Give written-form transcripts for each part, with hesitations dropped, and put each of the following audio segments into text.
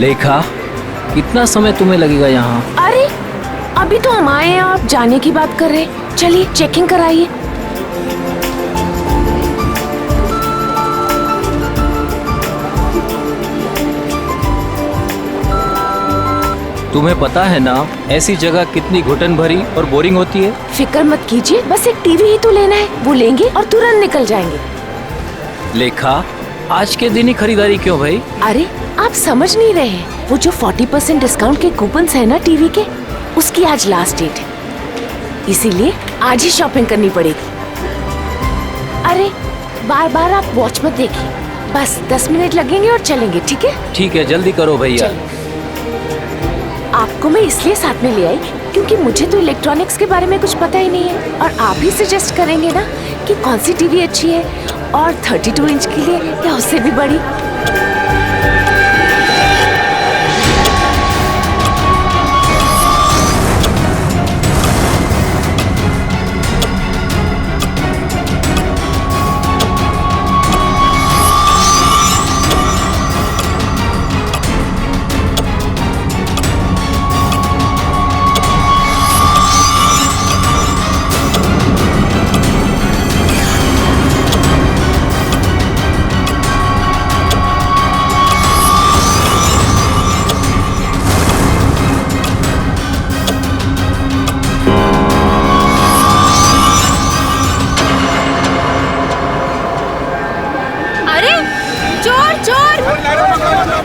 लेखा, कितना समय तुम्हें लगेगा यहाँ? अरे अभी तो हम आए हैं और जाने की बात कर रहे हैं। चलिए चेकिंग कराइए। तुम्हें पता है ना ऐसी जगह कितनी घुटन भरी और बोरिंग होती है? फिक्र मत कीजिए, बस एक टीवी ही तो लेना है, वो लेंगे और तुरंत निकल जाएंगे। लेखा, आज के दिन ही खरीदारी क्यों भाई? अरे आप समझ नहीं रहे हैं, वो जो 40% डिस्काउंट के कूपन्स है ना टीवी के, उसकी आज लास्ट डेट है, इसीलिए आज ही शॉपिंग करनी पड़ेगी। अरे बार बार आप वॉच मत देखिए, बस 10 मिनट लगेंगे और चलेंगे, ठीक है? ठीक है, जल्दी करो भैया। आपको मैं इसलिए साथ में ले आई क्योंकि मुझे तो इलेक्ट्रॉनिक्स के बारे में कुछ पता ही नहीं है, और आप ही सजेस्ट करेंगे ना कि कौन सी टीवी अच्छी है, और 32 इंच के लिए या उससे भी बड़ी।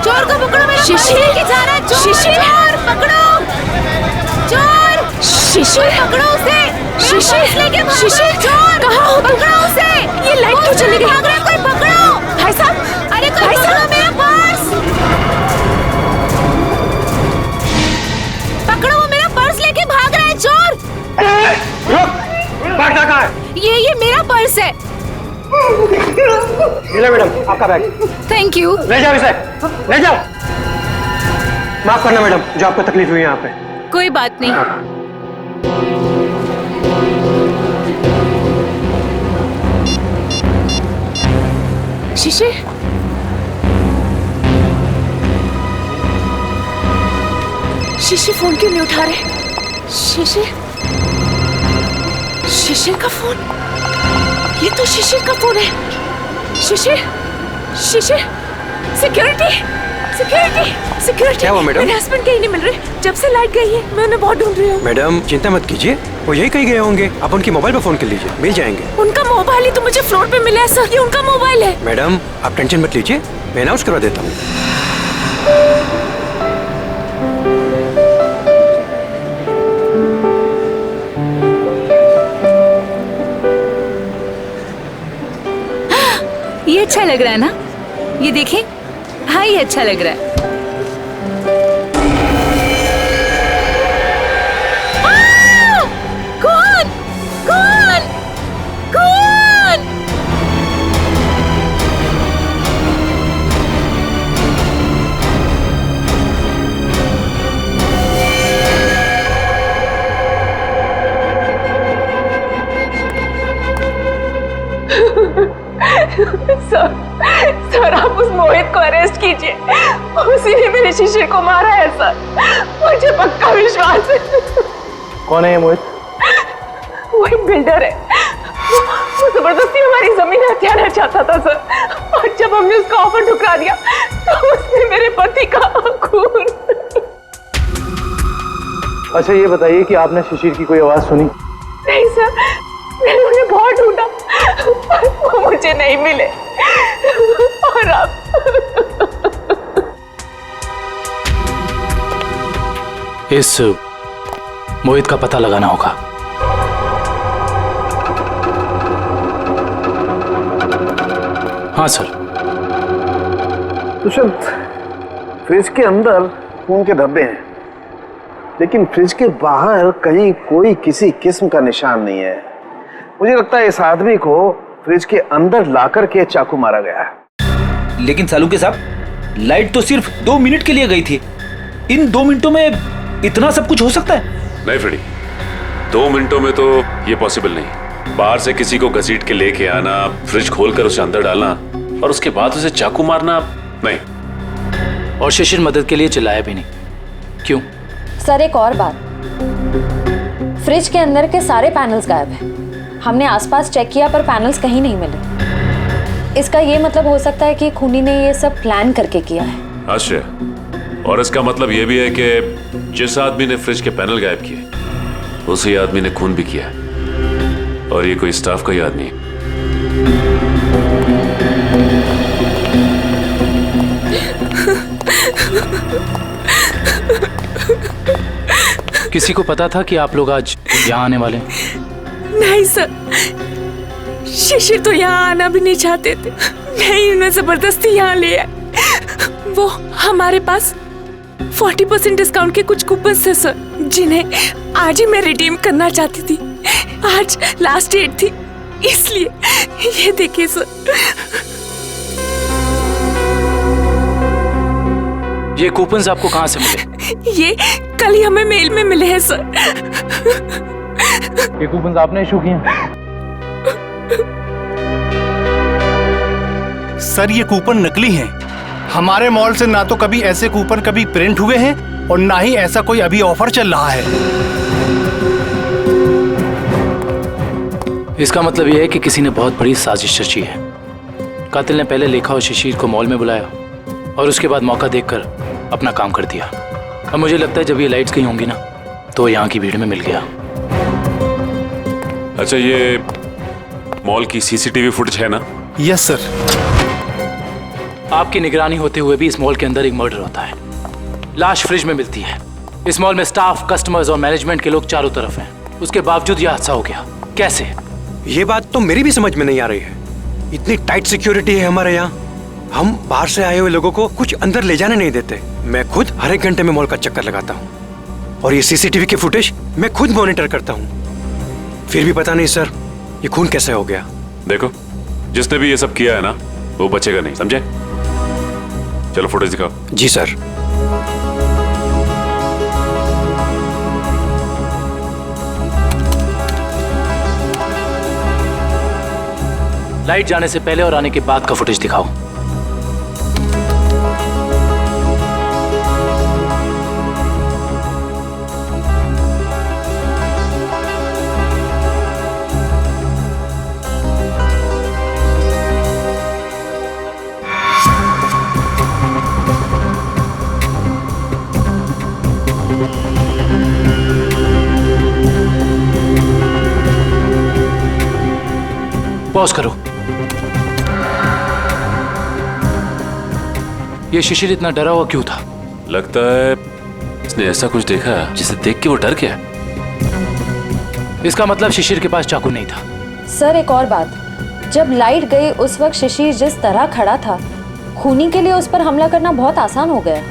चोर को पकड़ो, मेरा शिशिर के जा रहा है। शिशिर पकड़ो, चोर शिशिर पकड़ो उसे। शिशिर लेके शिशिर चोर कहाँ हो? पकड़ो उसे। ये लाइट क्यों चली गई? भाग रहा है कोई, पकड़ो। भाई साहब, अरे कोई पकड़ो मेरा पर्स। पकड़ो, वो मेरा पर्स लेके भाग रहा है चोर। रुक, भागना कहाँ है? ये मेरा पर्स है। ले मैडम, आपका बैग। Thank you. ले जाओ इसे, ले जाओ। माफ करना मैडम, जो आपको तकलीफ हुई यहाँ पे। कोई बात नहीं। शिशिर, शिशिर फोन क्यों नहीं उठा रहे? शिशिर, शिशिर का फोन, ये तो शिशिर का फोन है। शिशिर, शिशिर, सिक्योरिटी, सिक्योरिटी, सिक्योरिटी। क्या हुआ मैडम? मेरे हस्बैंड कहीं नहीं मिल रहे, जब से लाइट गई है मैं उन्हें बहुत ढूंढ रही हूँ। मैडम चिंता मत कीजिए, वो यही कहीं गए होंगे। आप उनकी मोबाइल पर फोन कर लीजिए, मिल जाएंगे। उनका मोबाइल ही तो मुझे फ्लोर पे मिला है सर, ये उनका मोबाइल है। मैडम आप टेंशन मत लीजिए, मैं अनाउंस करवा देता हूँ। ये अच्छा लग रहा है ना? ये देखें, हाँ ये अच्छा लग रहा है। कौन? कौन? कौन? सर आप उस मोहित को अरेस्ट कीजिए, उसी ने मेरे शिशिर को मारा है सर, मुझे पक्का विश्वास है। कौन है ये मोहित? वो एक बिल्डर है, वो जबरदस्ती हमारी जमीन हथियाना चाहता था सर, और जब हमने उसका ऑफर ठुकरा दिया तो उसने मेरे पति का खून। अच्छा ये बताइए कि आपने शिशिर की कोई आवाज सुनी? नहीं सर, मैंने उन्हें बहुत ढूंढा, वो मुझे नहीं मिले, और अब इस मोहित का पता लगाना होगा। हाँ सर। दुष्यंत, फ्रिज के अंदर खून के धब्बे हैं, लेकिन फ्रिज के बाहर कहीं कोई किसी किस्म का निशान नहीं है। मुझे लगता है इस आदमी को फ्रिज के अंदर लाकर के चाकू मारा गया है। लेकिन सालू के साहब, लाइट तो सिर्फ 2 मिनट के लिए गई थी, इन 2 मिनटों में इतना सब कुछ हो सकता है? नहीं फ्रेडी, 2 मिनटों में तो ये पॉसिबल नहीं। बाहर से किसी को घसीट के लेके आना, फ्रिज खोलकर उसे अंदर डालना और उसके बाद उसे चाकू मारना, नहीं। और शिशिर मदद के लिए चिल्लाया भी नहीं। क्यों? सर एक और बात, फ्रिज के अंदर के सारे पैनल्स गायब हैं। हमने आसपास चेक किया पर पैनल्स कहीं नहीं मिले। इसका ये मतलब हो सकता है कि खूनी ने ये सब प्लान करके किया है। आश्चर्य। और इसका मतलब ये भी है कि जिस आदमी ने फ्रिज के पैनल गायब किए उसी आदमी ने खून भी किया, और ये कोई स्टाफ का ही आदमी है। किसी को पता था कि आप लोग आज यहाँ आने वाले हैं? नहीं सर, शिशिर तो यहाँ आना भी नहीं चाहते थे। नहीं, उन्हें जबरदस्ती यहाँ ले आए। वो हमारे पास 40% डिस्काउंट के कुछ कूपन्स थे सर, जिन्हें आज ही मैं रिडीम करना चाहती थी। आज लास्ट डेट थी, इसलिए ये देखिए सर। ये कूपन्स आपको कहाँ से मिले? ये कल ही हमें मेल में मिले हैं सर। ये कूपन्स आपने इशू किए? सर ये कूपन नकली हैं। हमारे मॉल से ना तो कभी ऐसे कूपन कभी प्रिंट हुए हैं और ना ही ऐसा कोई अभी ऑफर चल रहा है। इसका मतलब यह है कि किसी ने बहुत बड़ी साजिश रची है। कातिल ने पहले लेखा और शिशिर को मॉल में बुलाया और उसके बाद मौका देखकर अपना काम कर दिया। अब मुझे लगता है जब ये लाइट्स गई होंगी ना तो यहाँ की भीड़ में मिल गया। अच्छा, ये मॉल की सीसीटीवी फुटेज है ना? Yes sir. आपकी निगरानी होते हुए भी इस मॉल के अंदर एक मर्डर होता है। लाश फ्रिज में मिलती है। इस मॉल में स्टाफ, कस्टमर्स और मैनेजमेंट के लोग चारों तरफ हैं। उसके बावजूद यह हादसा हो गया। कैसे? ये बात तो मेरी भी समझ में नहीं आ रही है। इतनी टाइट सिक्योरिटी है हमारे यहाँ, हम बाहर से आए हुए लोगों को कुछ अंदर ले जाने नहीं देते। मैं खुद हर एक घंटे में मॉल का चक्कर लगाता हूँ और ये सीसीटीवी की फुटेज मैं खुद मॉनिटर करता हूँ। फिर भी पता नहीं सर, ये खून कैसे हो गया। देखो, जिसने भी ये सब किया है ना वो बचेगा नहीं, समझे? चलो फुटेज दिखाओ। जी सर। लाइट जाने से पहले और आने के बाद का फुटेज दिखाओ। पॉज करो। ये शिशिर इतना डरा हुआ क्यों था? लगता है इसने ऐसा कुछ देखा जिसे देख के वो डर गया। इसका मतलब शिशिर के पास चाकू नहीं था। सर एक और बात, जब लाइट गई उस वक्त शिशिर जिस तरह खड़ा था, खूनी के लिए उस पर हमला करना बहुत आसान हो गया।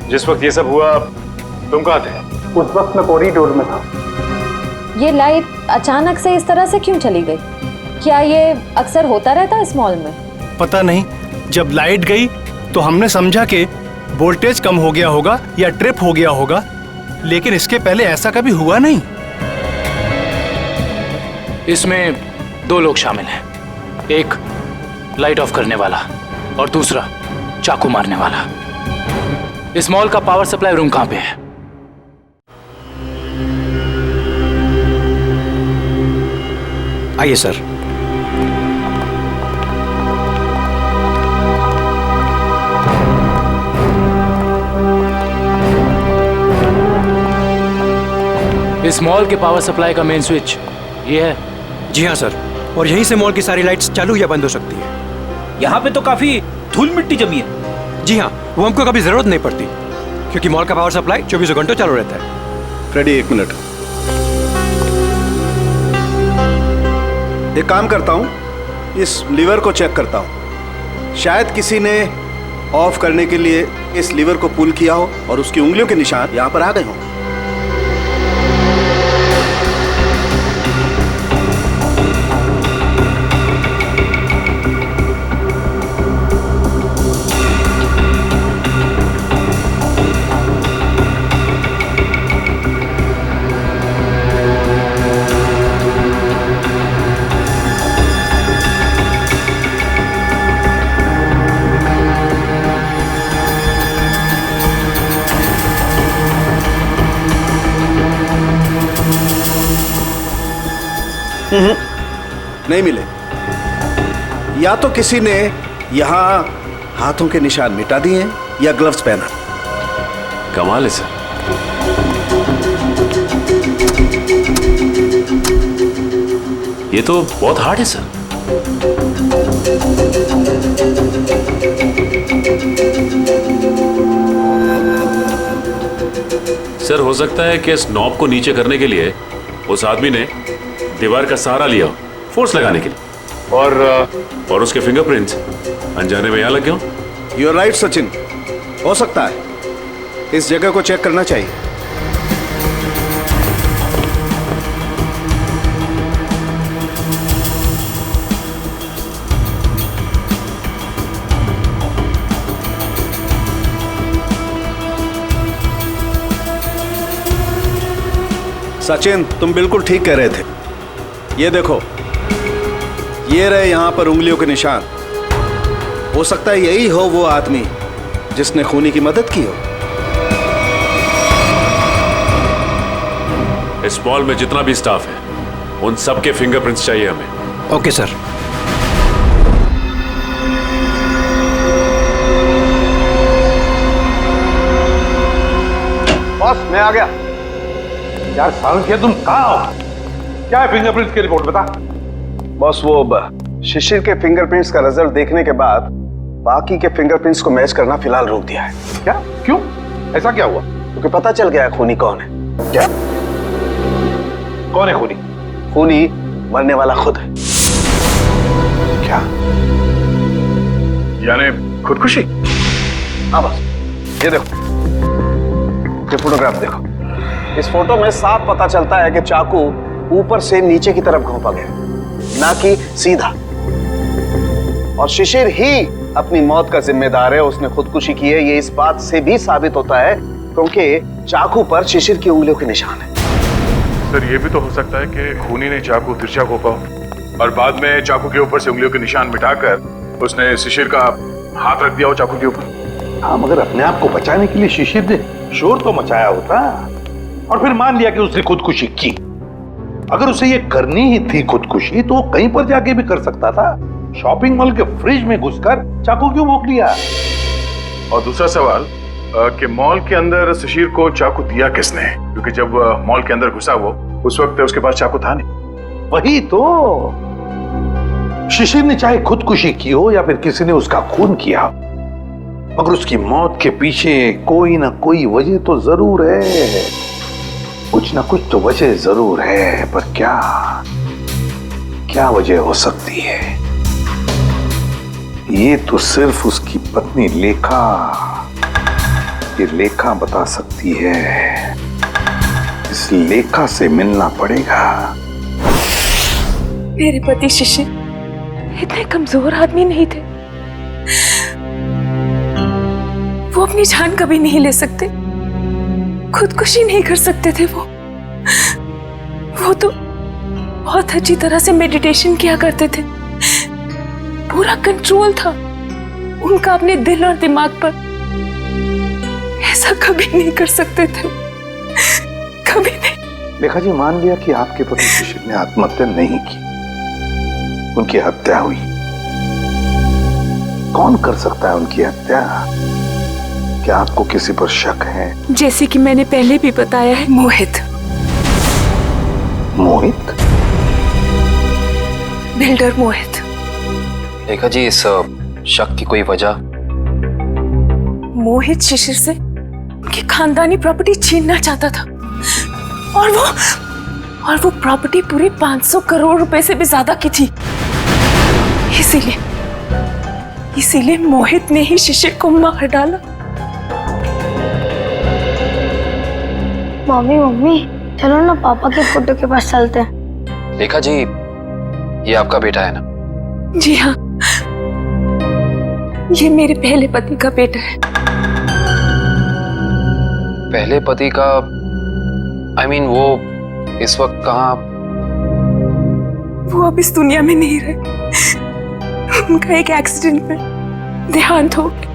जिस वक्त ये सब हुआ तुम कहाँ थे? उस वक्त मैं कॉरिडोर में था। ये लाइट अचानक से इस तरह से क्यों चली गई? क्या ये अक्सर होता रहता है इस मॉल में? पता नहीं, जब लाइट गई तो हमने समझा कि वोल्टेज कम हो गया होगा या ट्रिप हो गया होगा, लेकिन इसके पहले ऐसा कभी हुआ नहीं। इसमें दो लोग शामिल हैं, एक लाइट ऑफ करने वाला और दूसरा चाकू मारने वाला। इस मॉल का पावर सप्लाई रूम कहाँ पे है? आइए सर। इस मॉल के पावर सप्लाई का मेन स्विच ये है? जी हाँ सर, और यहीं से मॉल की सारी लाइट्स चालू या बंद हो सकती है। यहाँ पे तो काफी धूल मिट्टी जमी है। जी हाँ, वो हमको कभी जरूरत नहीं पड़ती क्योंकि मॉल का पावर सप्लाई 24 घंटों चालू रहता है। फ्रेडी एक मिनट, एक काम करता हूँ, इस लीवर को चेक करता हूँ। शायद किसी ने ऑफ करने के लिए इस लीवर को पुल किया हो और उसकी उंगलियों के निशान यहाँ पर आ गए हों। नहीं मिले। या तो किसी ने यहाँ हाथों के निशान मिटा दिए हैं या ग्लव्स पहना। कमाल है सर। ये तो बहुत हार्ड है सर। सर हो सकता है कि इस नॉब को नीचे करने के लिए उस आदमी ने दीवार का सहारा लिया, फोर्स लगाने के लिए, और उसके फिंगरप्रिंट्स अनजाने में यहां लग गए हो। यू आर राइट सचिन, हो सकता है। इस जगह को चेक करना चाहिए। सचिन, तुम बिल्कुल ठीक कह रहे थे। ये देखो, ये रहे यहां पर उंगलियों के निशान। हो सकता है यही हो वो आदमी जिसने खूनी की मदद की हो। इस मॉल में जितना भी स्टाफ है उन सबके फिंगरप्रिंट्स चाहिए हमें। Okay sir. बॉस, मैं आ गया। यार साल के तुम कहाँ हो? क्या है फिंगरप्रिंट्स की रिपोर्ट, बता। बॉस, वो शिशिर के फिंगरप्रिंट्स का रिजल्ट देखने के बाद बाकी के फिंगरप्रिंट्स को मैच करना फिलहाल रोक दिया है। क्या? क्यों? ऐसा क्या हुआ? क्योंकि पता चल गया है खूनी कौन है। क्या? कौन है खूनी? खूनी मरने वाला खुद है। क्या? यानी खुदकुशी? हाँ बस, ये देखो, ये फोटोग्राफ देखो। इस फोटो में साफ पता चलता है कि चाकू ऊपर से नीचे की तरफ घोंपा गया, ना कि सीधा। और शिशिर ही अपनी मौत का जिम्मेदार है, उसने खुदकुशी की है। ये इस बात से भी साबित होता है क्योंकि चाकू पर शिशिर की उंगलियों के निशान है। सर, ये भी तो हो सकता है कि खूनी ने चाकू तिरछा घोंपा और बाद में चाकू के ऊपर से उंगलियों के निशान मिटाकर उसने शिशिर का हाथ रख दिया हो चाकू के ऊपर। हाँ, मगर अपने आप को बचाने के लिए शिशिर ने शोर तो मचाया होता और फिर मान लिया कि उसने खुदकुशी की। अगर उसे ये करनी ही थी खुदकुशी तो कहीं पर जाके भी कर सकता था। शॉपिंग मॉल के फ्रिज में घुसकर चाकू क्यों भोंक लिया? और दूसरा सवाल कि मॉल के अंदर शिशिर को चाकू दिया किसने? क्योंकि जब मॉल के अंदर घुसा वो, उस वक्त उसके पास चाकू था नहीं। वही तो, शिशिर ने चाहे खुदकुशी की हो या फिर किसी ने उसका खून किया, मगर उसकी मौत के पीछे कोई ना कोई वजह तो जरूर है। कुछ ना कुछ तो वजह जरूर है, पर क्या वजह हो सकती है? ये तो सिर्फ उसकी पत्नी लेखा बता सकती है। इस लेखा से मिलना पड़ेगा। मेरे पति शिशिर इतने कमजोर आदमी नहीं थे। वो अपनी जान कभी नहीं ले सकते, खुदकुशी नहीं कर सकते थे। वो तो बहुत अच्छी तरह से मेडिटेशन किया करते थे। पूरा कंट्रोल था उनका अपने दिल और दिमाग पर। ऐसा कभी नहीं कर सकते थे, कभी नहीं। लेखा जी, मान लिया कि आपके पति शिशिर ने आत्महत्या नहीं की, उनकी हत्या हुई। कौन कर सकता है उनकी हत्या? क्या आपको किसी पर शक है? जैसे कि मैंने पहले भी बताया है, मोहित। मोहित? बिल्डर मोहित। लेखा जी, इस शक की कोई वजह? मोहित शिशिर से उनकी खानदानी प्रॉपर्टी छीनना चाहता था और वो प्रॉपर्टी पूरे 500 करोड़ रुपए से भी ज्यादा की थी। इसीलिए मोहित ने ही शिशिर को मार डाला। मम्मी चलो ना पापा के फोटो के पास चलते हैं। लेखा जी, ये आपका बेटा है ना? जी हाँ, ये मेरे पहले पति का बेटा है। पहले पति का? I mean, वो इस वक्त कहाँ? वो अब इस दुनिया में नहीं रहे। उनका एक एक्सीडेंट में देहांत हो गया।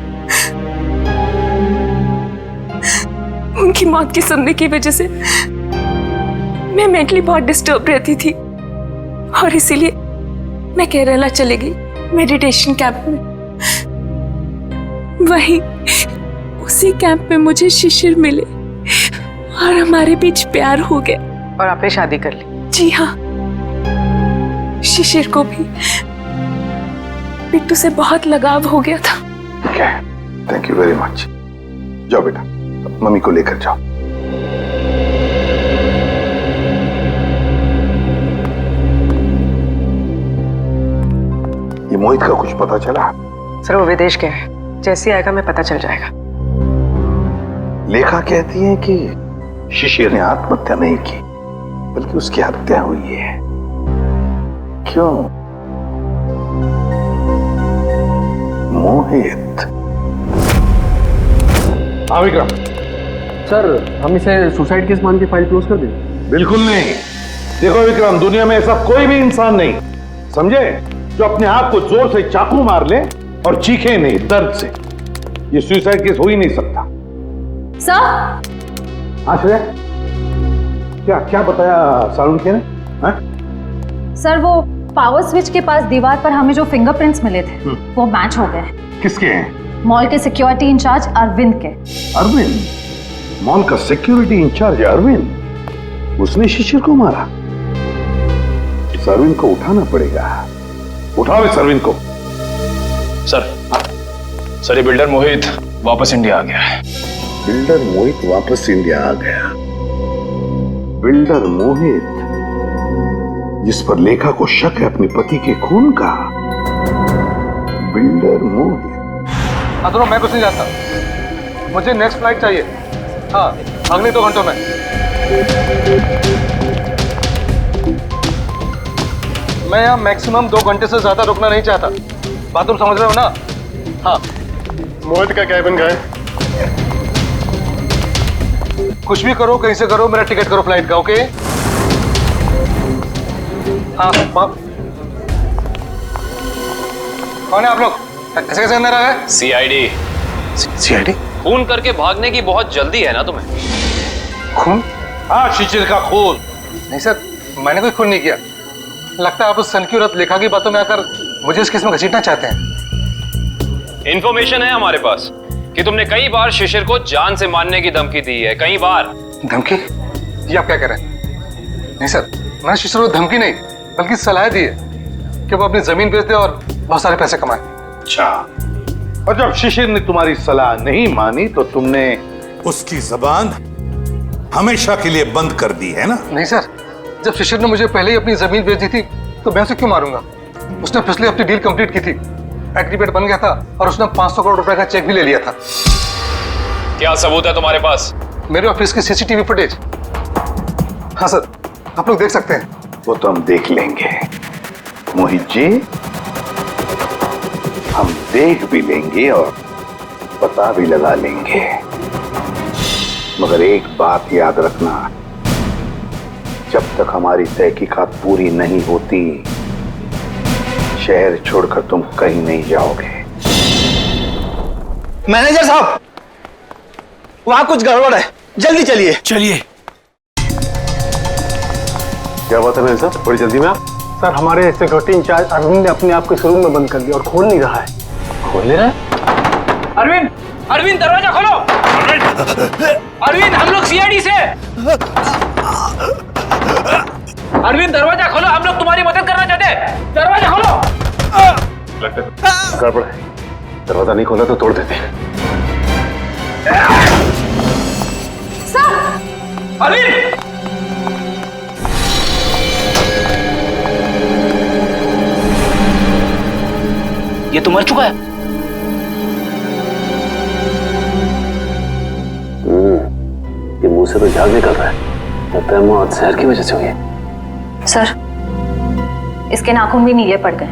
उनकी मौत के सुनने की वजह से मैं मेंटली बहुत डिस्टर्ब रहती थी और इसीलिए मैं केरला चली गई मेडिटेशन कैंप में। वहीं उसी कैंप में मुझे शिशिर मिले और हमारे बीच प्यार हो गया। और आपने शादी कर ली? जी हाँ, शिशिर को भी बिट्टू से बहुत लगाव हो गया था। ठीक है, थैंक यू वेरी मच। जाओ बेटा, मम्मी को लेकर जाओ। ये मोहित का कुछ पता चला? सर वो विदेश गया है, जैसे आएगा मैं पता चल जाएगा। लेखा कहती है कि शिशिर ने आत्महत्या नहीं की बल्कि उसकी हत्या हुई है। क्यों? मोहित। हाँ विक्रम। सर हम इसे सुसाइड केस मान के फाइल क्लोज कर दें? बिल्कुल नहीं। देखो विक्रम, दुनिया में ऐसा कोई भी इंसान नहीं, समझे, जो अपने आप को जोर से चाकू मार ले और चीखे नहीं दर्द से। ये सुसाइड केस हो ही नहीं सकता। सर। आश्रय, क्या क्या बताया सारुण ने? सर वो पावर स्विच के पास दीवार पर हमें जो फिंगरप्रिंट्स मिले थे वो मैच हो गए। किसके हैं? मॉल के सिक्योरिटी इंचार्ज अरविंद के। अरविंद? मॉल का सिक्योरिटी इंचार्ज अरविंद? उसने शिशिर को मारा? इस अरविंद को उठाना पड़ेगा। उठाओ इस अरविंद को। सर ये बिल्डर मोहित वापस इंडिया आ गया है। बिल्डर मोहित वापस इंडिया आ गया? बिल्डर मोहित जिस पर लेखा को शक है अपने पति के खून का? बिल्डर मोहित। हाँ दोनों, मैं कुछ नहीं जानता, मुझे नेक्स्ट फ्लाइट चाहिए। हाँ, अगले 2 घंटों में। मैं यहाँ मैक्सिमम 2 घंटे से ज्यादा रुकना नहीं चाहता। बात तुम समझ रहे हो ना? हाँ। मोहित का कैबिन का है। कुछ भी करो, कहीं से करो, मेरा टिकट करो फ्लाइट का। ओके? हाँ। कौन है आप लोग? ऐसे कैसे अंदर आ गए? सीआईडी। सीआईडी? खून करके भागने की बहुत जल्दी है ना तुम्हें? खून? हाँ, शिशिर का खून। नहीं सर, मैंने कोई खून नहीं किया। लगता है आप उस सनकी लेखा की बातों में आकर मुझे इस केस में घसीटना चाहते हैं। इंफॉर्मेशन है हमारे पास कि तुमने कई बार शिशिर को जान से मारने की धमकी दी है। कई बार। धमकी? ये आप क्या कह रहे हैं? नहीं सर, मैंने शिशिर को धमकी नहीं बल्कि सलाह दी है कि वो अपनी जमीन बेच दे और बहुत सारे पैसे कमाए। अच्छा, और जब शिशिर ने तुम्हारी सलाह नहीं मानी तो तुमने उसकी जबान हमेशा के लिए बंद कर दी है ना? नहीं सर, जब शिशिर ने मुझे पहले ही अपनी जमीन बेच दी थी तो मैं उसे क्यों मारूंगा? उसने पिछले हफ्ते डील कंप्लीट की थी, एग्रीमेंट बन गया था और उसने 500 करोड़ रुपए का चेक भी ले लिया था। क्या सबूत है तुम्हारे पास? मेरे ऑफिस की सीसीटीवी फुटेज। हाँ सर, आप लोग देख सकते हैं। वो तो हम देख लेंगे मोहित जी, हम देख भी लेंगे और पता भी लगा लेंगे। मगर एक बात याद रखना, जब तक हमारी तहकीकात पूरी नहीं होती शहर छोड़कर तुम कहीं नहीं जाओगे। मैनेजर साहब, वहां कुछ गड़बड़ है, जल्दी चलिए। चलिए। क्या बात है मैनेजर साहब, बड़ी जल्दी में आप? सर हमारे सिक्योरिटी इंचार्ज अरविंद ने अपने आप को इस रूम में बंद कर दिया और खोल नहीं रहा है। खोल नहीं रहा है? अरविंद, अरविंद दरवाजा खोलो। अरविंद, हम लोग सीआईडी से। अरविंद दरवाजा खोलो, हम लोग तुम्हारी मदद करना चाहते हैं। दरवाजा खोलो। गड़बड़ है, दरवाजा नहीं खोला तो तोड़ देते हैं। अरविंद! ये तो मर चुका है। ये मुंह से तो झाग निकल रहा है, लगता है मौत जहर की वजह से हुई है। सर, इसके नाखून भी नीले पड़ गए।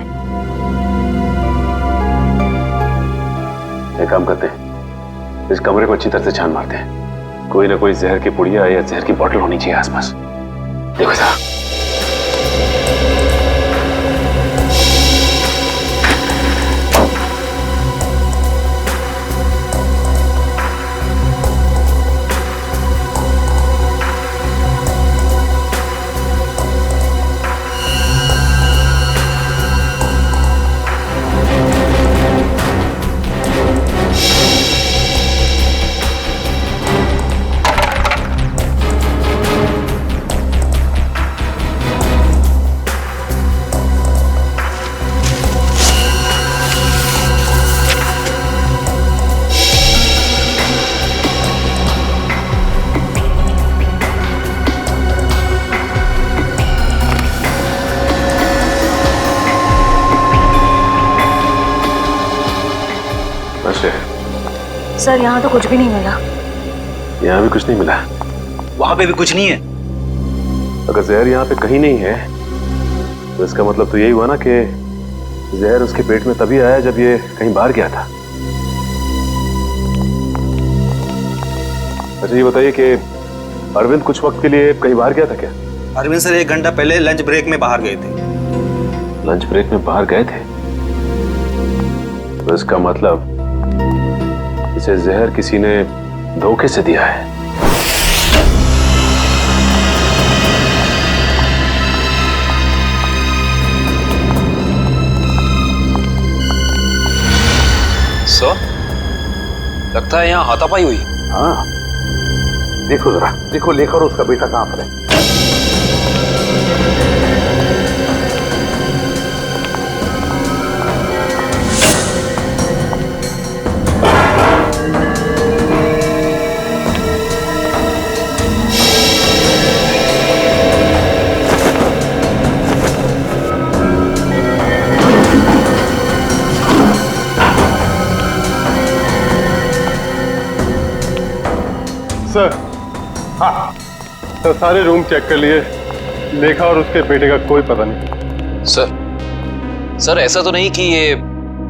एक काम करते हैं, इस कमरे को अच्छी तरह से छान मारते हैं। कोई ना कोई जहर की पुड़िया या जहर की बोतल होनी चाहिए आसपास। देखो साहब। सर यहाँ तो कुछ भी नहीं मिला। यहाँ भी कुछ नहीं मिला? वहां पे भी कुछ नहीं है। अगर जहर यहाँ पे कहीं नहीं है तो इसका मतलब तो यही हुआ ना कि जहर उसके पेट में तभी आया जब ये कहीं बाहर गया था। अच्छा ये बताइए कि अरविंद कुछ वक्त के लिए कहीं बाहर गया था क्या? अरविंद सर 1 घंटा पहले लंच ब्रेक में बाहर गए थे। लंच ब्रेक में बाहर गए थे? तो इसका मतलब इसे जहर किसी ने धोखे से दिया है। सर, लगता है यहाँ हाथापाई हुई। हाँ, देखो जरा, देखो लेखा और उसका बेटा कहां पर है। सर, हाँ सर, सारे रूम चेक कर लिए। लेखा और उसके बेटे का कोई पता नहीं। सर ऐसा तो नहीं कि ये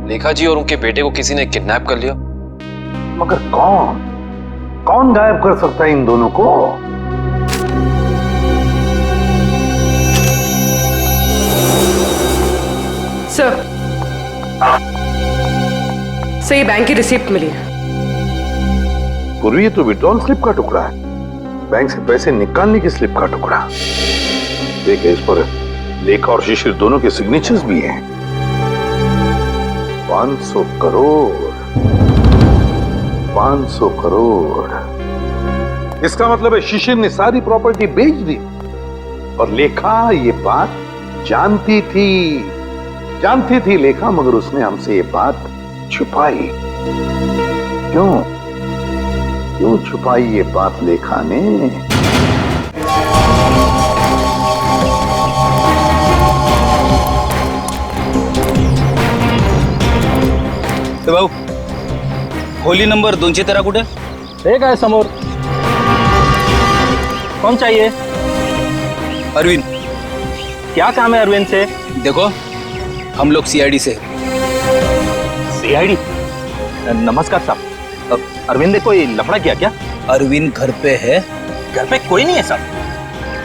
लेखा जी और उनके बेटे को किसी ने किडनैप कर लिया? मगर कौन गायब कर सकता है इन दोनों को? सर ये बैंक की रिसिप्ट मिली है। पूर्वी ये तो विड्रॉल स्लिप का टुकड़ा है, बैंक से पैसे निकालने की स्लिप का टुकड़ा। देखिए इस पर लेखा और शिशिर दोनों के सिग्नेचर्स भी हैं। 500 करोड़ 500 करोड़। इसका मतलब है शिशिर ने सारी प्रॉपर्टी बेच दी और लेखा ये बात जानती थी लेखा, मगर उसने हमसे ये बात छुपाई। क्यों छुपाई ये बात लेखा ने? तो भाऊ खोली नंबर 213 कुठे? एक आहे समोर. कौन चाहिए? अरविंद. क्या काम है अरविंद से? देखो हम लोग सीआईडी से. सीआईडी? नमस्कार साहब, अरविंद ने कोई लफड़ा किया क्या? अरविंद घर पे है. घर पे कोई नहीं है साहब,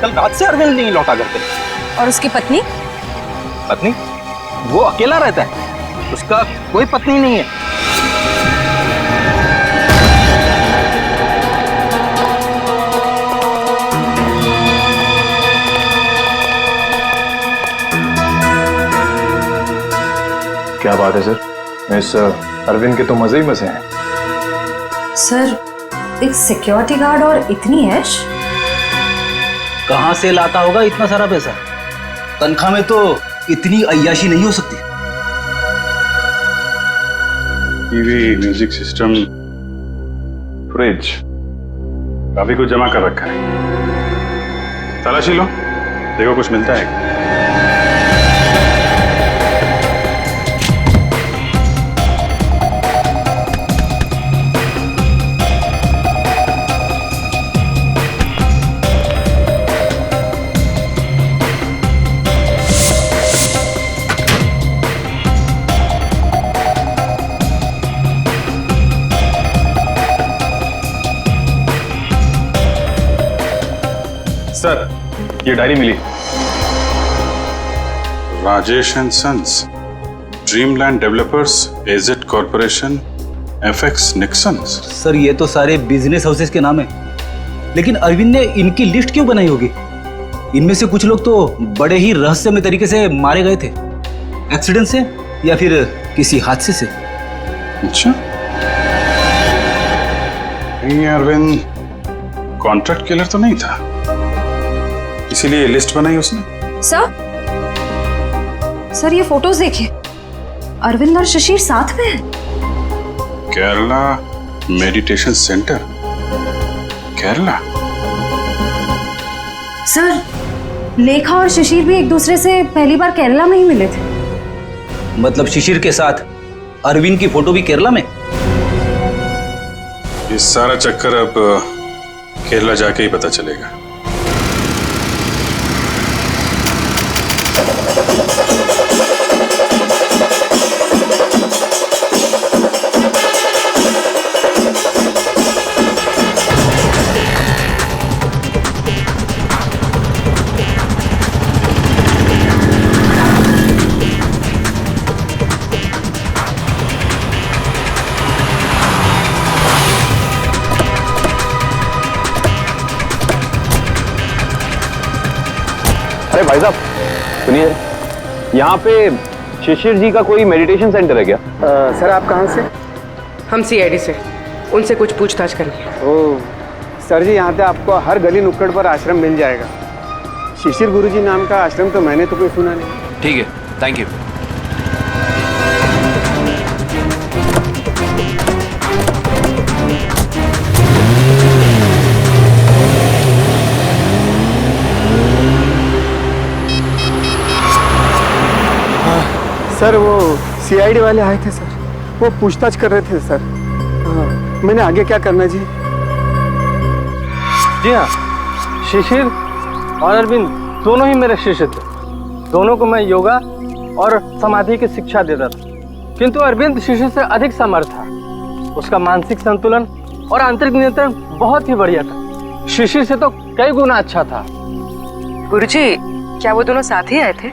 कल रात से अरविंद नहीं लौटा घर पे. और उसकी पत्नी? पत्नी? वो अकेला रहता है, उसका कोई पत्नी नहीं है. क्या बात है सर, इस अरविंद के तो मजे ही मजे हैं. सर एक सिक्योरिटी गार्ड और इतनी ऐश? कहां से लाता होगा इतना सारा पैसा? तनख्वाह में तो इतनी अय्याशी नहीं हो सकती. टीवी, म्यूजिक सिस्टम, फ्रिज, काफी कुछ जमा कर रखा है. तलाशी लो, देखो कुछ मिलता है. सर ये डायरी मिली. Rajesh and sons, Dreamland developers, AZ corporation, FX Nixons. Sir ये तो सारे बिजनेस हाउसेस के नाम है, लेकिन अरविंद ने इनकी लिस्ट क्यों बनाई होगी? इनमें से कुछ लोग तो बड़े ही रहस्यमय तरीके से मारे गए थे, एक्सीडेंट से या फिर किसी हादसे से. अच्छा, ये अरविंद कॉन्ट्रैक्ट किलर तो नहीं था, इसीलिए लिस्ट बनाई उसने. सर ये फोटोज देखिए, अरविंद और शिशिर साथ में हैं. Kerala meditation centre, Kerala. Sir लेखा और शिशिर भी एक दूसरे से पहली बार केरला में ही मिले थे. मतलब शिशिर के साथ अरविंद की फोटो भी केरला में? सारा चक्कर अब केरला जाके ही पता चलेगा। अरे भाई साहब सुनिए, यहाँ पे शिशिर जी का कोई मेडिटेशन सेंटर है क्या? सर आप कहाँ से? हम सीआईडी से, उनसे कुछ पूछताछ करनी है। ओह सर जी, यहाँ पे आपको हर गली नुक्कड़ पर आश्रम मिल जाएगा। शिशिर गुरुजी नाम का आश्रम तो मैंने तो कोई सुना नहीं। ठीक है, थैंक यू। सर वो सीआईडी वाले आए थे सर, वो पूछताछ कर रहे थे सर। हाँ, मैंने आगे क्या करना जी? जी हाँ, शिशिर और अरविंद दोनों ही मेरे शिष्य थे। दोनों को मैं योगा और समाधि की शिक्षा देता था, किंतु अरविंद शिशिर से अधिक समर्थ था। उसका मानसिक संतुलन और आंतरिक नियंत्रण बहुत ही बढ़िया था। शिशिर से तो कई गुना अच्छा था। गुरुजी, क्या वो दोनों साथ ही आए थे?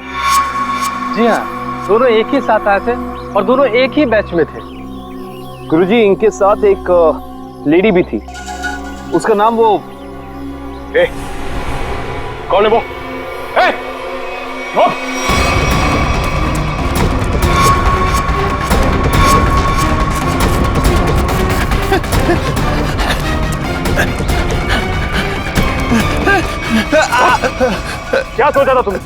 जी हाँ, दोनों एक ही साथ आए थे और दोनों एक ही बैच में थे। गुरुजी, इनके साथ एक लेडी भी थी, उसका नाम वो कौन है वो? क्या सोचा था तुमने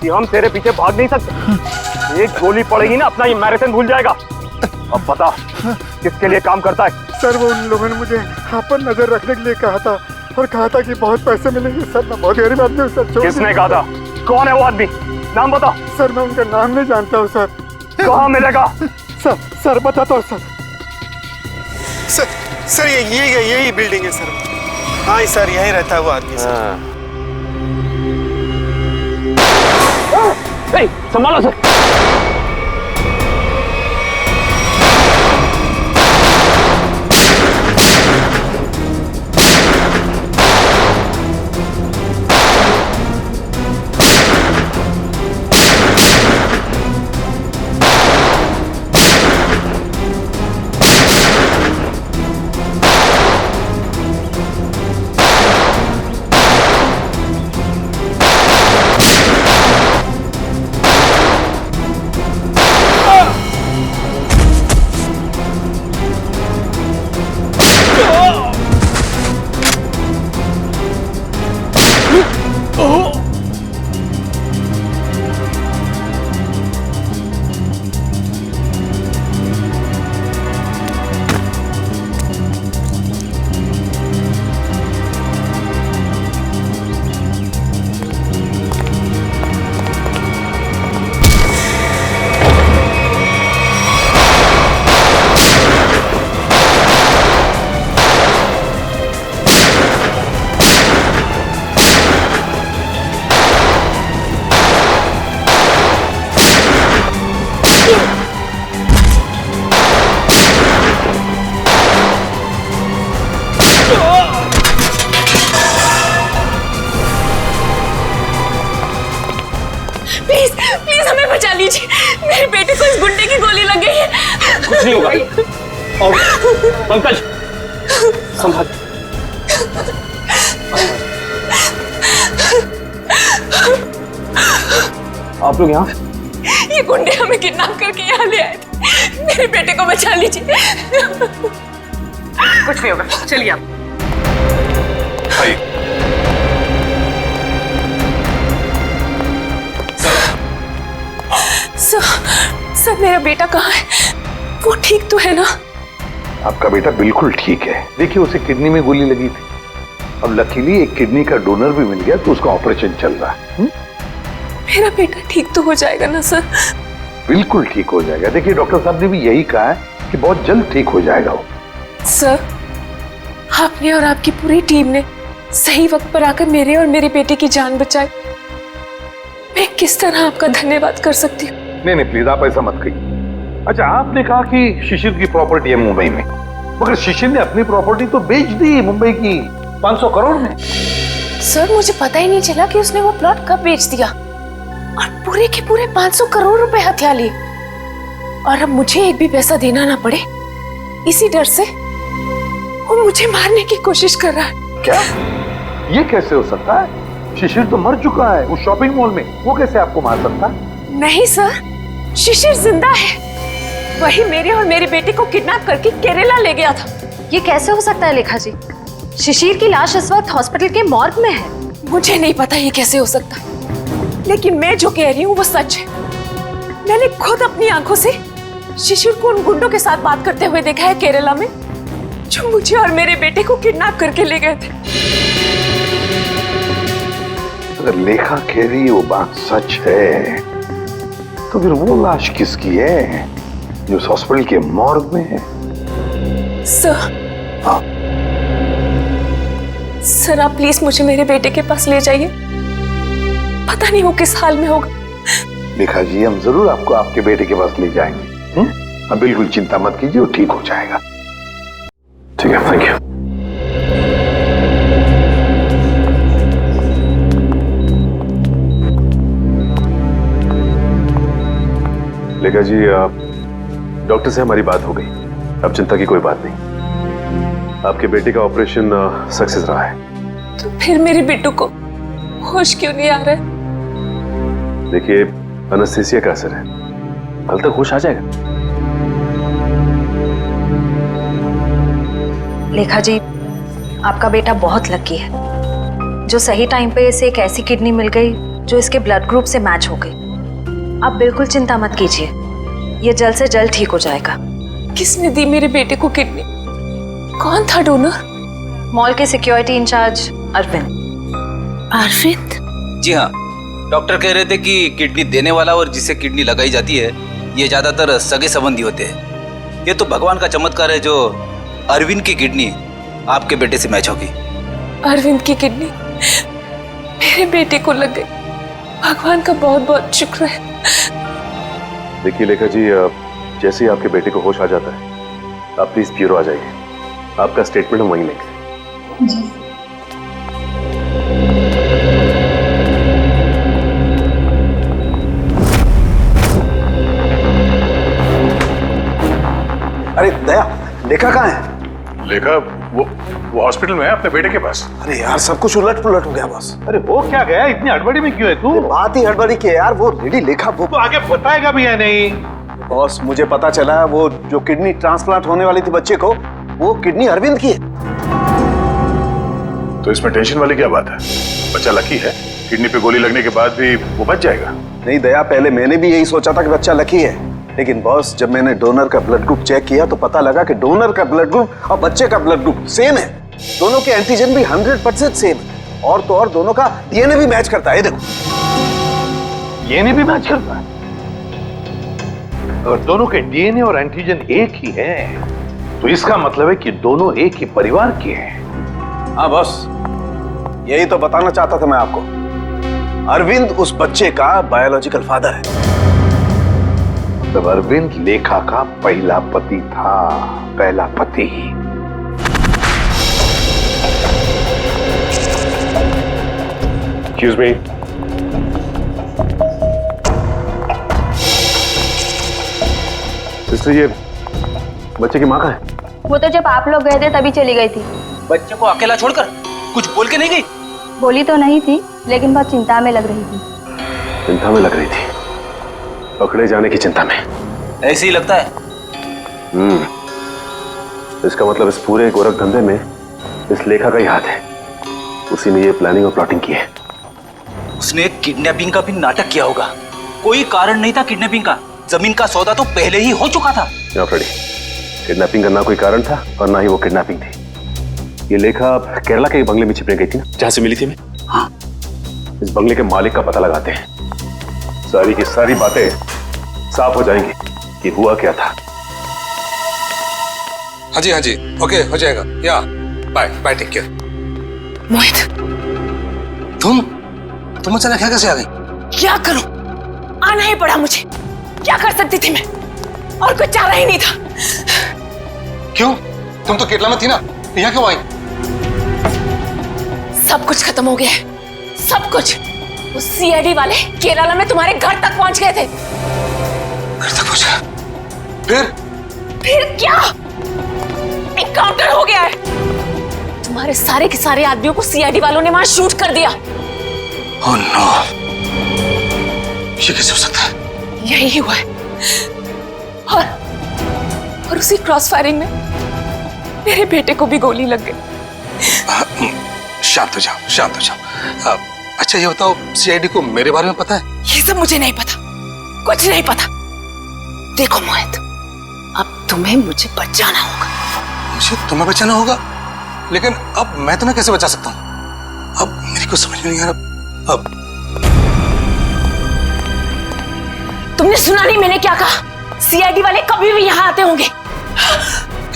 कि हम तेरे पीछे भाग नहीं सकते? एक गोली पड़ेगी ना, अपना ये मैराथन भूल जाएगा। अब बता किसके लिए काम करता है? सर वो उन लोगों ने मुझे यहाँ पर नजर रखने के लिए कहा था और कहा था कि बहुत पैसे मिलेंगे। सर मैं बहुत गरीब आदमी हूँ सर। किसने कहा था? कौन है वो आदमी? नाम बता। सर मैं उनका नाम नहीं जानता हूँ सर। कहाँ मिलेगा? सर बताता हूँ सर। सर यही बिल्डिंग है सर। हाँ सर, यहीं रहता है वो आदमी सर। संभालो सर। प्लीज हमें बचा लीजिए। मेरे बेटे को इस गुंडे की गोली लग गई है। कुछ नहीं होगा। और पंकज संभाल। आप लोग यहाँ? ये गुंडे हमें किडनैप करके यहाँ ले आए थे। मेरे बेटे को बचा लीजिए। कुछ नहीं होगा, चलिए आप। सर मेरा बेटा कहाँ है? वो ठीक तो है ना? आपका बेटा बिल्कुल ठीक है। देखिए उसे किडनी में गोली लगी थी, अब लकीली एक किडनी का डोनर भी मिल गया तो उसका ऑपरेशन चल रहा है। मेरा बेटा ठीक तो हो जाएगा ना सर? बिल्कुल ठीक हो जाएगा। देखिए डॉक्टर साहब ने भी यही कहा है कि बहुत जल्द ठीक हो जाएगा वो। सर आपने और आपकी पूरी टीम ने सही वक्त पर आकर मेरे और मेरे बेटे की जान बचाई। मैं किस तरह आपका धन्यवाद कर सकती हूँ? नहीं नहीं प्लीज आप ऐसा मत कहिए। अच्छा आपने कहा कि शिशिर की प्रॉपर्टी है मुंबई में, मगर शिशिर ने अपनी प्रॉपर्टी तो बेच दी मुंबई की 500 करोड़ में। सर मुझे पता ही नहीं चला कि उसने वो प्लॉट कब बेच दिया और पूरे के पूरे 500 करोड़ रुपए हथिया लिए। और अब मुझे एक भी पैसा देना ना पड़े, इसी डर से वो मुझे मारने की कोशिश कर रहा है। क्या? ये कैसे हो सकता है? शिशिर तो मर चुका है उस शॉपिंग मॉल में, वो कैसे आपको मार सकता है? नहीं सर, शिशिर जिंदा है। वही मेरे और मेरे बेटे को किडनैप करके केरला ले गया था। ये कैसे हो सकता है लेखा जी? शिशिर की लाश इस वक्त हॉस्पिटल के मॉर्ग में है। मुझे नहीं पता ये कैसे हो सकता है, लेकिन मैं जो कह रही हूँ वो सच है। मैंने खुद अपनी आंखों से शिशिर को उन गुंडों के साथ बात करते हुए देखा है केरला में, जो मुझे और मेरे बेटे को किडनैप करके ले गए थे। अगर लेखा कह रही वो बात सच है तो फिर वो लाश किसकी है जो उस हॉस्पिटल के मॉर्ग में है? सर, हाँ सर आप प्लीज मुझे मेरे बेटे के पास ले जाइए। पता नहीं वो किस हाल में होगा। लेखा जी हम जरूर आपको आपके बेटे के पास ले जाएंगे। अब बिल्कुल चिंता मत कीजिए, वो ठीक हो जाएगा। ठीक है, थैंक यू। लेखा जी डॉक्टर से हमारी बात हो गई, अब चिंता की कोई बात नहीं। आपके बेटे का ऑपरेशन सक्सेस रहा है। तो फिर मेरे बेटू को होश क्यों नहीं आ रहा है? देखिए एनेस्थीसिया का असर है, कल तक होश आ जाएगा। लेखा जी आपका बेटा बहुत लकी है, जो सही टाइम पे इसे एक ऐसी किडनी मिल गई जो इसके ब्लड ग्रुप से मैच हो गई। आप बिल्कुल चिंता मत कीजिए, ये जल्द से जल्द ठीक हो जाएगा। किसने दी मेरे बेटे को किडनी? कौन था डोनर? मॉल के सिक्योरिटी इंचार्ज अरविंद। अरविंद? जी हाँ, डॉक्टर कह रहे थे कि किडनी देने वाला और जिसे किडनी लगाई जाती है ये ज्यादातर सगे संबंधी होते हैं। ये तो भगवान का चमत्कार है जो अरविंद की किडनी आपके बेटे से मैच होगी। अरविंद की किडनी मेरे बेटे को लग गई, भगवान का बहुत बहुत शुक्र है। देखिए लेखा जी जैसे ही आपके बेटे को होश आ जाता है आप प्लीज ब्यूरो आ जाइए, आपका स्टेटमेंट हम वहीं लेंगे। अरे दया, लेखा कहाँ है? लेखा वो हॉस्पिटल में है अपने बेटे के पास। अरे यार सब कुछ उलट पुलट हो गया बॉस। अरे वो क्या गया, इतनी हड़बड़ी में क्यों है तू? बात ही हड़बड़ी की है यार, वो लेडी लेखा वो तो आगे बताएगा भी या नहीं? बॉस मुझे पता चला वो जो किडनी ट्रांसप्लांट होने वाली थी बच्चे को, वो किडनी अरविंद की है। तो इसमें टेंशन वाली क्या बात है? बच्चा लकी है, किडनी पे गोली लगने के बाद भी वो बच जाएगा। नहीं दया, पहले मैंने भी यही सोचा था कि बच्चा लकी है, लेकिन बॉस जब मैंने डोनर का ब्लड ग्रुप चेक किया तो पता लगा कि डोनर का ब्लड ग्रुप और बच्चे का ब्लड ग्रुप सेम है। दोनों के एंटीजन भी 100% सेम है, और तो और दोनों का डीएनए भी मैच करता है। देखो डीएनए भी मैच करता है। अगर दोनों के डीएनए और एंटीजन एक ही है तो इसका मतलब है कि दोनों एक ही परिवार के हैं। हाँ बॉस, यही तो बताना चाहता था मैं आपको। अरविंद उस बच्चे का बायोलॉजिकल फादर है। तब अरविंद लेखा का पहला पति था, पहला पति। Excuse me. सिस्टर ये बच्चे की माँ कहाँ है? वो तो जब आप लोग गए थे तभी चली गई थी। बच्चे को अकेला छोड़कर कुछ बोल के नहीं गई? बोली तो नहीं थी, लेकिन बहुत चिंता में लग रही थी। चिंता में लग रही थी? पकड़े जाने की चिंता में? ऐसे ही लगता है। इसका मतलब इस पूरे गोरख धंधे में इस लेखा का ही हाथ है। उसी ने ये प्लानिंग और प्लॉटिंग की है। उसने किडनैपिंग का भी नाटक किया होगा। कोई कारण नहीं था किडनैपिंग का, जमीन का सौदा तो पहले ही हो चुका था। फ्रेडी, किडनैपिंग का ना कोई कारण था और ना ही वो किडनैपिंग थी। ये लेखा केरला के बंगले में छिपने गई थी ना, जहां से मिली थी हमें। हाँ, इस बंगले के मालिक का पता लगाते हैं, सारी की सारी बातें साफ हो जाएंगी कि हुआ क्या था। हाँ जी ओके हो जाएगा। या बाय बाय, टेक केयर। मोहित, तुम अचानक यहाँ कैसे आ गई? क्या करूं? आना ही पड़ा मुझे। क्या कर सकती थी मैं? और कुछ चारा ही नहीं था। क्यों? तुम तो केरला में थी ना, यहाँ क्यों आई? सब कुछ खत्म हो गया है, सब कुछ। उस सीआईडी वाले केरला में तुम्हारे घर तक पहुंच गए थे। घर तक पहुंच गया? फिर क्या? एनकाउंटर हो गया है। तुम्हारे सारे के सारे आदमियों को सीआईडी वालों ने वहां शूट कर दिया। ओह नो, ये कैसे हो सकता है? यही हुआ है। और उसी क्रॉस फायरिंग में मेरे बेटे को भी गोली लग गई। शांत हो जाओ, शांत हो जाओ। अच्छा ये बताओ, सीआईडी को मेरे बारे में पता है? ये सब मुझे नहीं पता, कुछ नहीं पता। देखो मोहित, अब तुम्हें मुझे बचाना होगा। मुझे तुम्हें बचाना होगा? लेकिन अब मैं तुम्हें कैसे बचा सकता हूँ? अब मेरी कुछ समझ में नहीं आ रहा। अब तुमने सुना नहीं मैंने क्या कहा? सीआईडी वाले कभी भी यहाँ आते होंगे।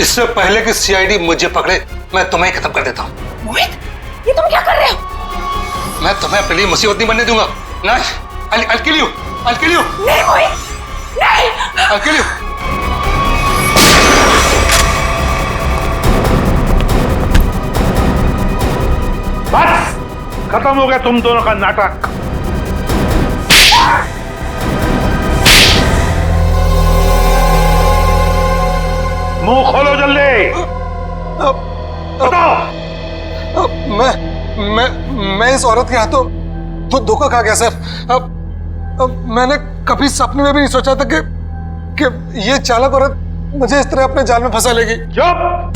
इससे पहले कि सीआईडी मुझे पकड़े, मैं तुम्हें खत्म कर देता हूँ। मोहित, ये तुम क्या कर रहे हो? मैं तुम्हें अपने लिए मुसीबत नहीं बनने दूंगा। नहीं, I'll kill you, I'll kill you। नहीं मोहित, नहीं। I'll kill you। बस खत्म हो गया तुम दोनों का नाटक। मुंह खोलो जल्दी। बताओ। मैं इस औरत के हाथों तो धोखा खा गया सर। अब मैंने कभी सपने में भी नहीं सोचा था कि ये चालाक औरत मुझे इस तरह अपने जाल में फंसा लेगी। चुप!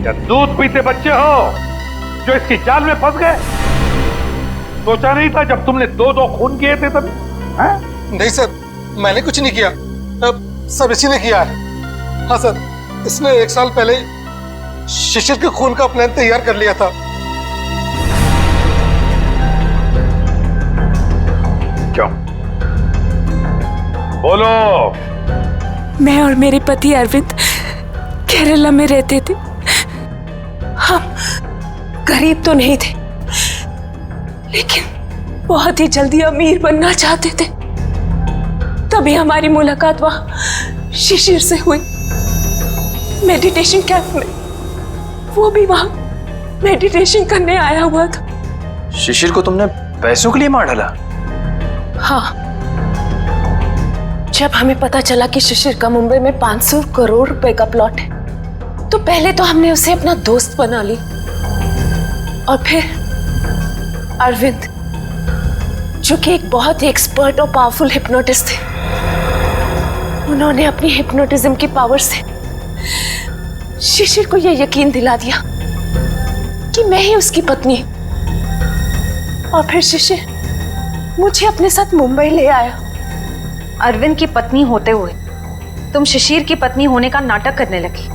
क्या दूध पीते बच्चे हो जो इसकी जाल में फंस गए? सोचा नहीं था जब तुमने दो खून किए थे तभी? नहीं सर, मैंने कुछ नहीं किया। सब इसी ने किया है। हाँ सर, इसने 1 साल पहले शिशिर के खून का प्लान तैयार कर लिया था। क्यों? बोलो। मैं और मेरे पति अरविंद केरला में रहते थे। हम गरीब तो नहीं थे, लेकिन बहुत ही जल्दी अमीर बनना चाहते थे। तभी हमारी मुलाकात वहां शिशिर से हुई, मेडिटेशन कैंप में। वो भी वहां मेडिटेशन करने आया हुआ था। शिशिर को तुमने पैसों के लिए मार डाला? हाँ, जब हमें पता चला कि शिशिर का मुंबई में 500 करोड़ रुपए का प्लॉट है, तो पहले तो हमने उसे अपना दोस्त बना ली, और फिर अरविंद, जो कि एक बहुत ही एक्सपर्ट और पावरफुल हिप्नोटिस्ट थे, उन्होंने अपनी हिप्नोटिज्म की पावर से शिशिर को यह यकीन दिला दिया कि मैं ही उसकी पत्नी हूं। और फिर शिशिर मुझे अपने साथ मुंबई ले आया। अरविंद की पत्नी होते हुए तुम शिशिर की पत्नी होने का नाटक करने लगी।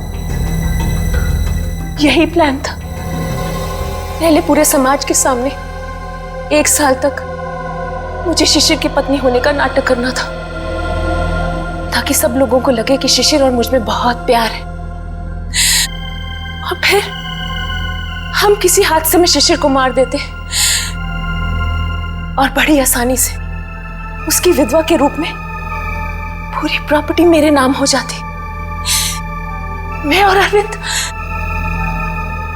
यही प्लान था। पहले पूरे समाज के सामने 1 साल तक मुझे शिशिर की पत्नी होने का नाटक करना था, ताकि सब लोगों को लगे कि शिशिर और मुझ में बहुत प्यार है। और फिर हम किसी हादसे में शिशिर को मार देते और बड़ी आसानी से उसकी विधवा के रूप में पूरी प्रॉपर्टी मेरे नाम हो जाती। मैं और अरविंद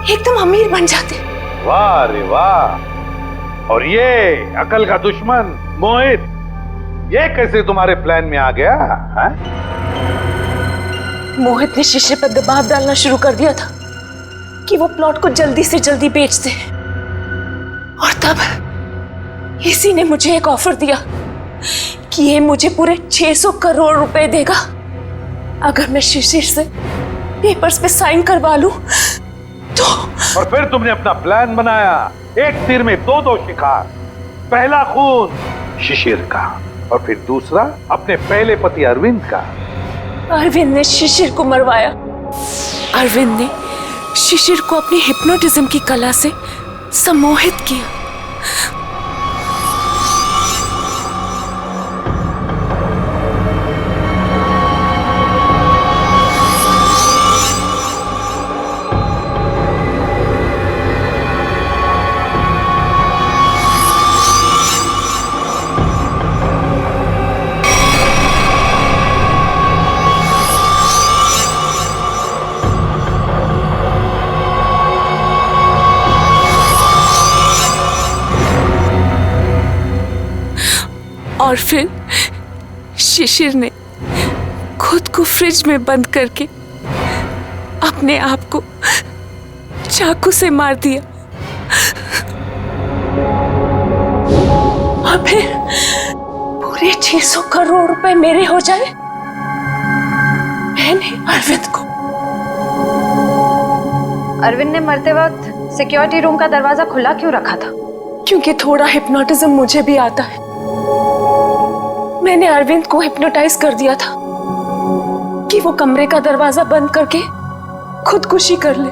एकदम अमीर बन जाते। वाह रे वाह! और ये अकल का दुश्मन मोहित, ये कैसे तुम्हारे प्लान में आ गया? है? मोहित ने शिशिर पर दबाव डालना शुरू कर दिया था कि वो प्लॉट को जल्दी से जल्दी बेच दे। और तब इसी ने मुझे एक ऑफर दिया कि ये मुझे पूरे 600 करोड़ रुपए देगा अगर मैं शिशिर से पेपर्स पे साइन करवा लूं तो। और फिर तुमने अपना प्लान बनाया, एक तीर में दो शिकार। पहला खून शिशिर का, और फिर दूसरा अपने पहले पति अरविंद का। अरविंद ने शिशिर को मरवाया। अरविंद ने शिशिर को अपनी हिप्नोटिज्म की कला से सम्मोहित किया। और फिर शिशिर ने खुद को फ्रिज में बंद करके अपने आप को चाकू से मार दिया। और फिर पूरे 600 करोड़ रुपए मेरे हो जाए। मैंने अरविंद को। अरविंद ने मरते वक्त सिक्योरिटी रूम का दरवाजा खुला क्यों रखा था? क्योंकि थोड़ा हिप्नोटिज्म मुझे भी आता है। मैंने अरविंद को हिप्नोटाइज कर दिया था कि वो कमरे का दरवाजा बंद करके खुदकुशी कर ले।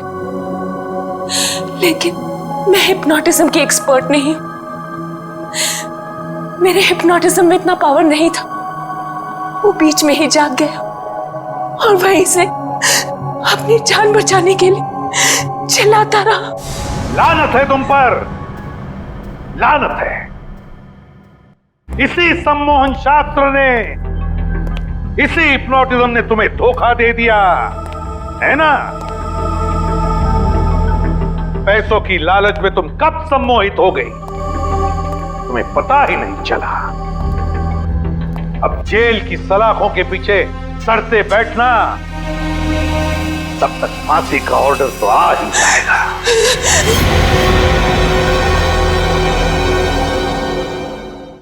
लेकिन मैं हिप्नोटिज्म की एक्सपर्ट नहीं हूं। मेरे हिप्नोटिज्म में इतना पावर नहीं था। वो बीच में ही जाग गया और वहीं से अपनी जान बचाने के लिए चिल्लाता रहा। लानत है तुम पर, लानत है। इसी सम्मोहन शास्त्र ने, इसी हिप्नोटिज्म ने तुम्हें धोखा दे दिया है ना? पैसों की लालच में तुम कब सम्मोहित हो गई, तुम्हें पता ही नहीं चला। अब जेल की सलाखों के पीछे सड़ते बैठना, तब तक फांसी का ऑर्डर तो आ ही जाएगा।